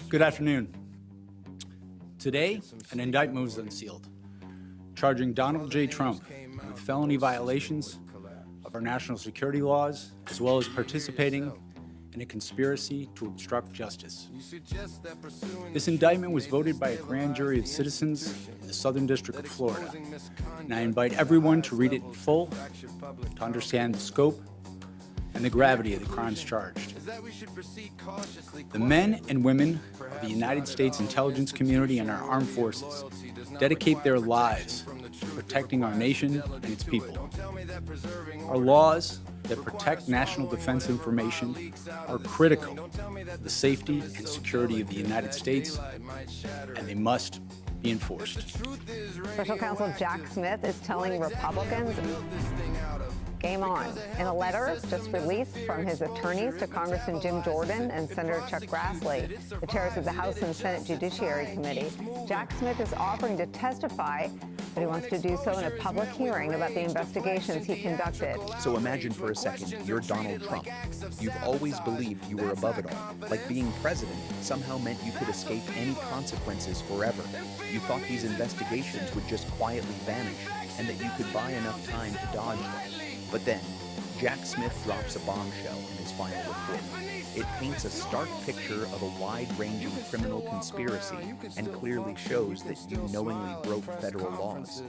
Good afternoon. Today, an indictment was unsealed, charging Donald J. Trump with felony violations of our national security laws, as well as participating in a conspiracy to obstruct justice. This indictment was voted by a grand jury of citizens in the Southern District of Florida, and I invite everyone to read it in full to understand the scope and the gravity of the crimes charged. The men and women of the United States intelligence community and our armed forces dedicate their lives to protecting our nation and its people. Our laws that protect national defense information are critical to the safety and security of the United States, and they must be enforced. Special Counsel Jack Smith is telling Republicans, game on. In a letter just released from his attorneys to Congressman Jim Jordan and Senator Chuck Grassley, the chairs of the House and Senate Judiciary Committee, Jack Smith is offering to testify, but he wants to do so in a public hearing about the investigations he conducted. So imagine for a second, you're Donald Trump. You've always believed you were above it all, like being president somehow meant you could escape any consequences forever. You thought these investigations would just quietly vanish and that you could buy enough time to dodge them. But then, Jack Smith drops a bombshell in his final report. It paints a stark picture of a wide-ranging criminal conspiracy and clearly shows that you knowingly broke federal laws.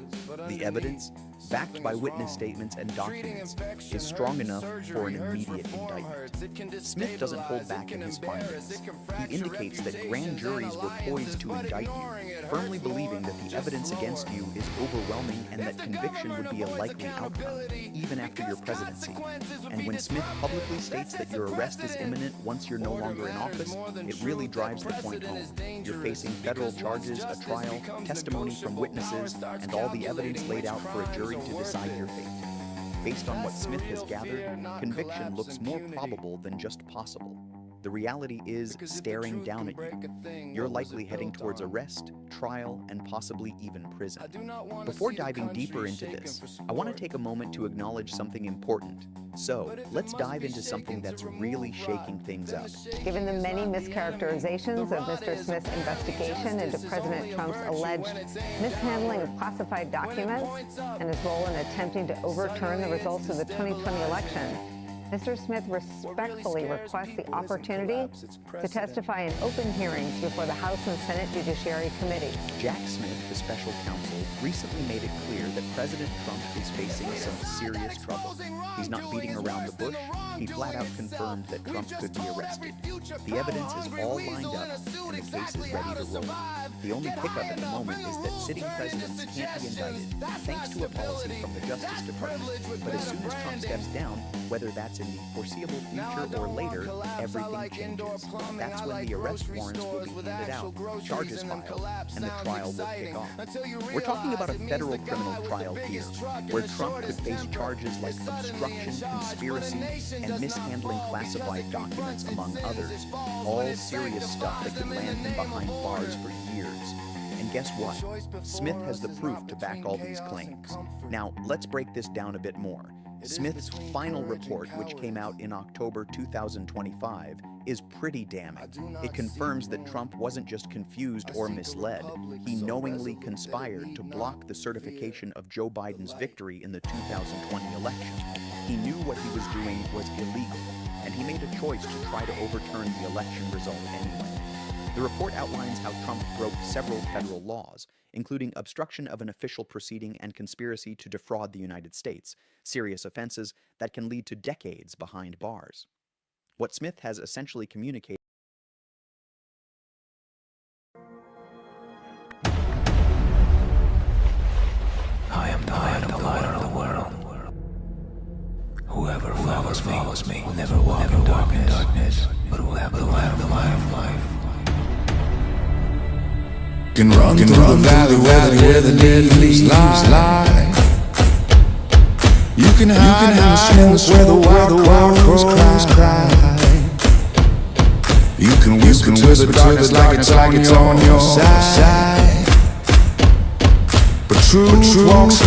The evidence, backed by witness statements and documents, is strong enough for an immediate indictment. Smith doesn't hold back in his findings. He indicates that grand juries were poised to indict you, firmly believing that the evidence against you is overwhelming and that conviction would be a likely outcome, even after your presidency. And when Smith publicly states that your arrest is imminent once you're no longer in office, it really drives the point home. You're facing federal charges, a trial, testimony from witnesses, and all the evidence laid out for a jury to decide your fate. Based on what Smith has gathered, conviction looks more probable than just possible. The reality is staring down at you. You're likely heading towards arrest, trial, and possibly even prison. Before diving deeper into this, I want to take a moment to acknowledge something important. So, let's dive into something that's really shaking things up. Given the many mischaracterizations of Mr. Smith's investigation into President Trump's alleged mishandling of classified documents and his role in attempting to overturn the results of the 2020 election, Mr. Smith respectfully requests the opportunity to testify in open hearings before the House and Senate Judiciary Committees. Jack Smith, the special counsel, recently made it clear that President Trump is facing some serious trouble. He's not beating around the bush. He flat out confirmed that Trump could be arrested. The evidence is all lined up, and the case is ready to roll. The only hiccup at the moment is that sitting presidents can't be indicted, thanks to a policy from the Justice Department. But as soon as Trump steps down, whether that's in the foreseeable future or later, everything changes. That's when the arrest warrants will be handed out, charges filed, and the trial will kick off. We're talking about a federal criminal trial here, where Trump could face charges like obstruction, conspiracy, and mishandling classified documents, among others. All serious stuff that could land him behind bars for years. And guess what? Smith has the proof to back all these claims. Now, let's break this down a bit more. Smith's final report, which came out in October 2025, is pretty damning. It confirms that Trump wasn't just confused or misled. He knowingly conspired to block the certification of Joe Biden's victory in the 2020 election. He knew what he was doing was illegal, and he made a choice to try to overturn the election result anyway. The report outlines how Trump broke several federal laws, including obstruction of an official proceeding and conspiracy to defraud the United States, serious offenses that can lead to decades behind bars. What Smith has essentially communicated I am the light of the world. Whoever follows me will never walk in darkness, but will have the light of life. Can run through the valley where the dead leaves lie. You can hide in the smoke where the wild crows cry. You can whisper to the darkness like it's on your side. But truth walks